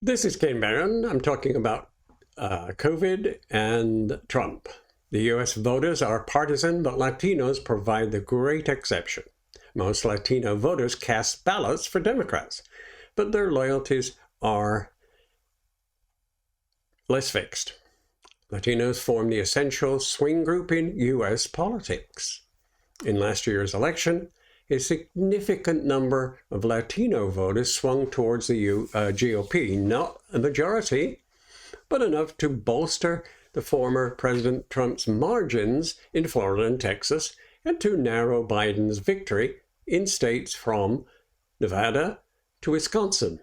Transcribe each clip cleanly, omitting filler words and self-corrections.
This is Ken Barron. I'm talking about COVID and Trump. The U.S. voters are partisan, but Latinos provide the great exception. Most Latino voters cast ballots for Democrats, but their loyalties are less fixed. Latinos form the essential swing group in U.S. politics. In last year's election, a significant number of Latino voters swung towards the GOP, not a majority, but enough to bolster the former President Trump's margins in Florida and Texas, and to narrow Biden's victory in states from Nevada to Wisconsin.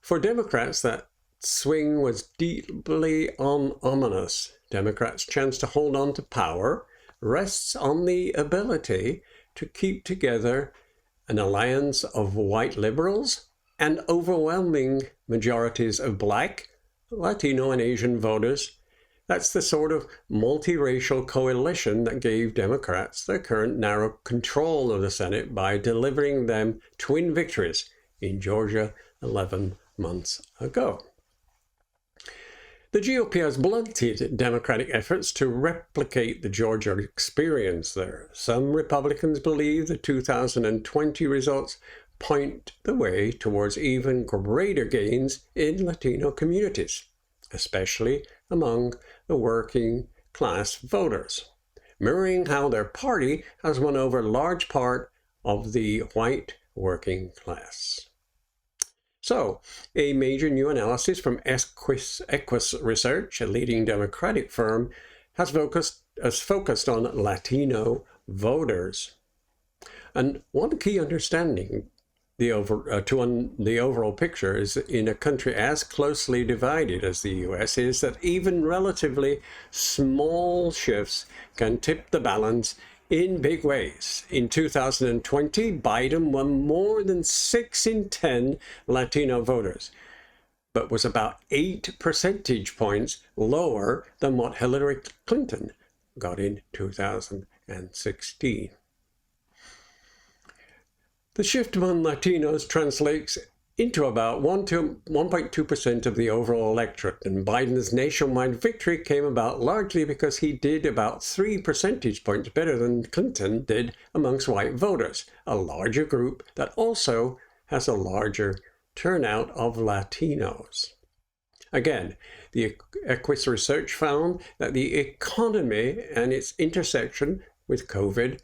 For Democrats, that swing was deeply ominous. Democrats' chance to hold on to power rests on the ability to keep together an alliance of white liberals and overwhelming majorities of Black, Latino, and Asian voters. That's the sort of multiracial coalition that gave Democrats their current narrow control of the Senate by delivering them twin victories in Georgia 11 months ago. The GOP has blunted Democratic efforts to replicate the Georgia experience there. Some Republicans believe the 2020 results point the way towards even greater gains in Latino communities, especially among the working class voters, mirroring how their party has won over a large part of the white working class. So, a major new analysis from Equus Research, a leading Democratic firm, has focused on Latino voters. And one key understanding the overall picture is in a country as closely divided as the U.S. is that even relatively small shifts can tip the balance in big ways. In 2020, Biden won more than 6 in 10 Latino voters, but was about 8 percentage points lower than what Hillary Clinton got in 2016. The shift among Latinos translates into about 1.2% of the overall electorate, and Biden's nationwide victory came about largely because he did about 3 percentage points better than Clinton did amongst white voters, a larger group that also has a larger turnout of Latinos. Again, the Equus Research found that the economy and its intersection with COVID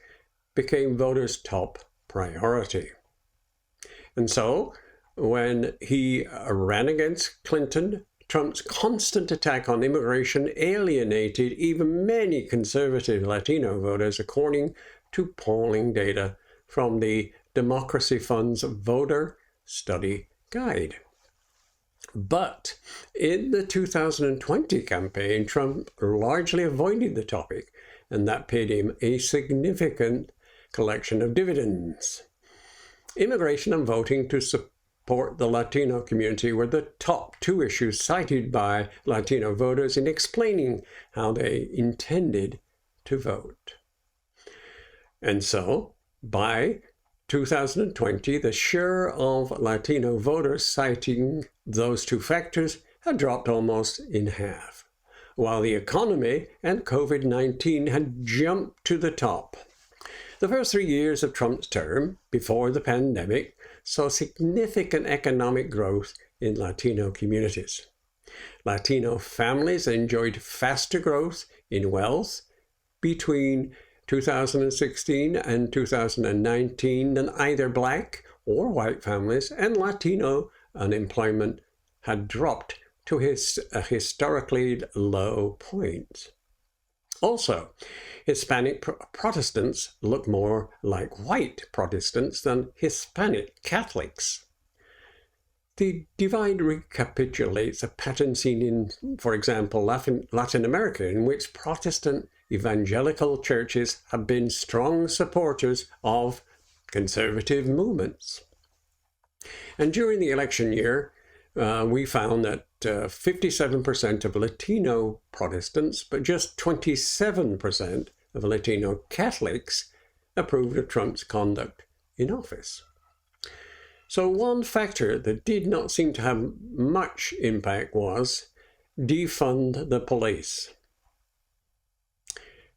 became voters' top priority. And so, when he ran against Clinton, Trump's constant attack on immigration alienated even many conservative Latino voters, according to polling data from the Democracy Fund's Voter Study Guide. But in the 2020 campaign, Trump largely avoided the topic, and that paid him a significant collection of dividends. Immigration and voting to support the Latino community were the top 2 issues cited by Latino voters in explaining how they intended to vote. And so, by 2020, the share of Latino voters citing those 2 factors had dropped almost in half, while the economy and COVID-19 had jumped to the top. The first 3 years of Trump's term, before the pandemic, saw significant economic growth in Latino communities. Latino families enjoyed faster growth in wealth between 2016 and 2019 than either Black or white families, and Latino unemployment had dropped to a historically low point. Also, Hispanic Protestants look more like white Protestants than Hispanic Catholics. The divide recapitulates a pattern seen in, for example, Latin America, in which Protestant evangelical churches have been strong supporters of conservative movements. And during the election year, we found that 57% of Latino Protestants, but just 27% of Latino Catholics approved of Trump's conduct in office. So one factor that did not seem to have much impact was defund the police.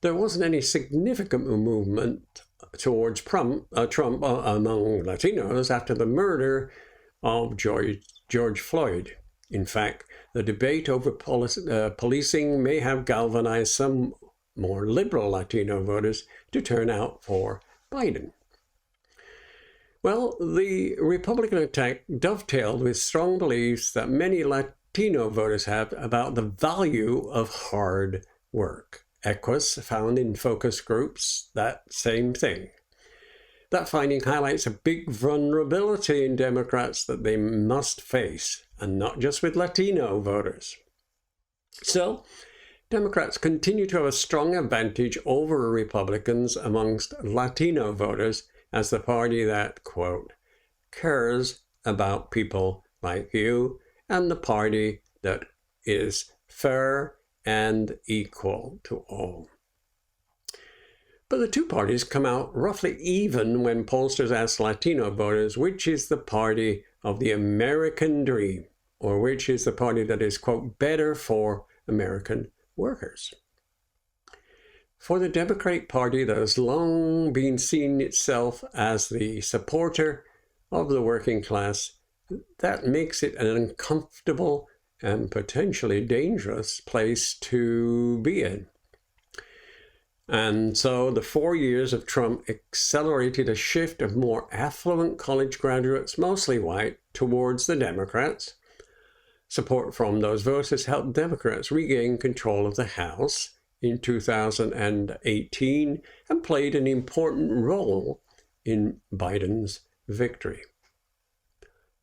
There wasn't any significant movement towards Trump among Latinos after the murder of George Floyd. In fact, the debate over policing may have galvanized some more liberal Latino voters to turn out for Biden. Well, the Republican attack dovetailed with strong beliefs that many Latino voters have about the value of hard work. Equus found in focus groups that same thing. That finding highlights a big vulnerability in Democrats that they must face, and not just with Latino voters. So, Democrats continue to have a strong advantage over Republicans amongst Latino voters as the party that, quote, cares about people like you, and the party that is fair and equal to all. But the two parties come out roughly even when pollsters ask Latino voters which is the party of the American dream, or which is the party that is, quote, better for American workers. For the Democratic Party that has long been seen itself as the supporter of the working class, that makes it an uncomfortable and potentially dangerous place to be in. And so the 4 years of Trump accelerated a shift of more affluent college graduates, mostly white, towards the Democrats. Support from those voters helped Democrats regain control of the House in 2018 and played an important role in Biden's victory.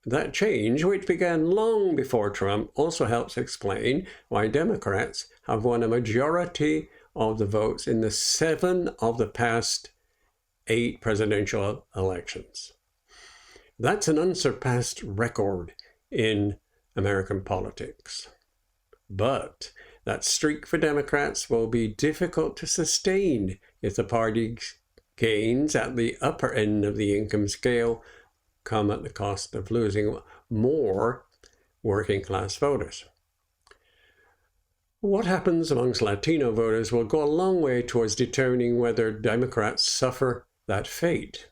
That change, which began long before Trump, also helps explain why Democrats have won a majority of the votes in the 7 of the past 8 presidential elections. That's an unsurpassed record in American politics. But that streak for Democrats will be difficult to sustain if the party gains at the upper end of the income scale come at the cost of losing more working class voters. What happens amongst Latino voters will go a long way towards determining whether Democrats suffer that fate.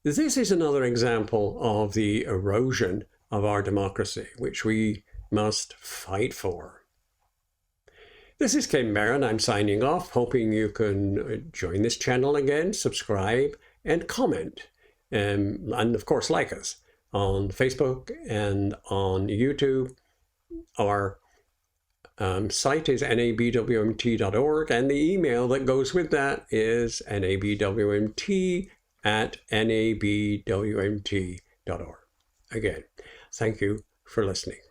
This is another example of the erosion of our democracy, which we must fight for. This is Ken Barron. I'm signing off, hoping you can join this channel again, subscribe, and comment. And of course, like us on Facebook and on YouTube. Our site is nabwmt.org, and the email that goes with that is nabwmt@nabwmt.org. Again, thank you for listening.